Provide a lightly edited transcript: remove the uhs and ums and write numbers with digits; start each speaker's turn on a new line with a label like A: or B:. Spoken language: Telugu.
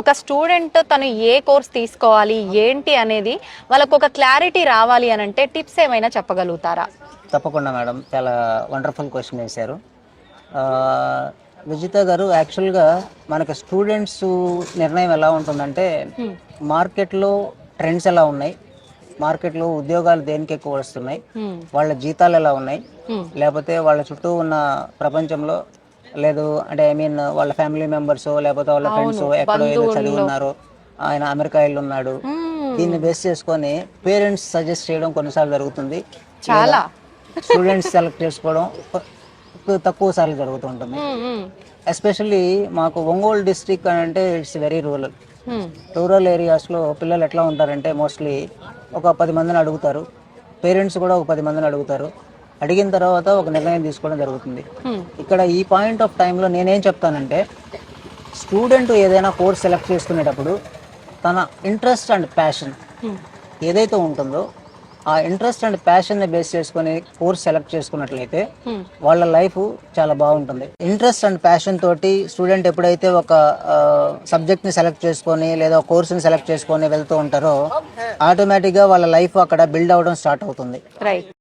A: ఒక స్టూడెంట్ తను ఏ కోర్స్ తీసుకోవాలి ఏంటి అనేది వాళ్ళకు ఒక క్లారిటీ రావాలి అని అంటే టిప్స్ ఏమైనా చెప్పగలుగుతారా?
B: తప్పకుండా మేడం, చాలా వండర్ఫుల్ క్వశ్చన్ వేశారు. ఆ, విజిత గారు, యాక్చువల్గా మనకి స్టూడెంట్స్ నిర్ణయం ఎలా ఉంటుందంటే, మార్కెట్లో ట్రెండ్స్ ఎలా ఉన్నాయి, మార్కెట్లో ఉద్యోగాలు దేనికి ఎక్కువ వస్తున్నాయి, వాళ్ళ జీతాలు ఎలా ఉన్నాయి, లేకపోతే వాళ్ళ చుట్టూ ఉన్న ప్రపంచంలో లేదు అంటే వాళ్ళ ఫ్యామిలీ మెంబర్స్ లేకపోతే వాళ్ళ ఫ్రెండ్స్ ఎక్కడో ఏదో చదివి ఉన్నారు, ఆయన అమెరికా వెళ్ళి ఉన్నాడు, దీన్ని బేస్ చేసుకొని పేరెంట్స్ సజెస్ట్ చేయడం కొన్నిసార్లు జరుగుతుంది.
A: చాలా
B: స్టూడెంట్స్ సెలెక్ట్ చేసుకోవడం తక్కువ సార్లు జరుగుతుంటుంది. ఎస్పెషల్లీ మాకు ఒంగోలు డిస్ట్రిక్ట్ అంటే ఇట్స్ వెరీ రూరల్ ఏరియాస్లో పిల్లలు ఎట్లా ఉంటారంటే, మోస్ట్లీ ఒక 10 మందిని అడుగుతారు, పేరెంట్స్ కూడా ఒక 10 మందిని అడుగుతారు, అడిగిన తర్వాత ఒక నిర్ణయం తీసుకోవడం జరుగుతుంది. ఇక్కడ ఈ పాయింట్ ఆఫ్ టైంలో నేనేం చెప్తానంటే, స్టూడెంట్ ఏదైనా కోర్స్ సెలెక్ట్ చేసుకునేటప్పుడు తన ఇంట్రెస్ట్ అండ్ ప్యాషన్ ఏదైతే ఉంటుందో ఆ ఇంట్రెస్ట్ అండ్ ప్యాషన్ ని బేస్ చేసుకుని కోర్స్ సెలెక్ట్ చేసుకున్నట్లయితే వాళ్ళ లైఫ్ చాలా బాగుంటుంది. ఇంట్రెస్ట్ అండ్ ప్యాషన్ తోటి స్టూడెంట్ ఎప్పుడైతే ఒక సబ్జెక్ట్ ని సెలెక్ట్ చేసుకొని లేదా కోర్స్ ని సెలెక్ట్ చేసుకొని వెళ్తూ ఉంటారో, ఆటోమేటిక్ గా వాళ్ళ లైఫ్ అక్కడ బిల్డ్ అవడం స్టార్ట్ అవుతుంది.
A: రైట్.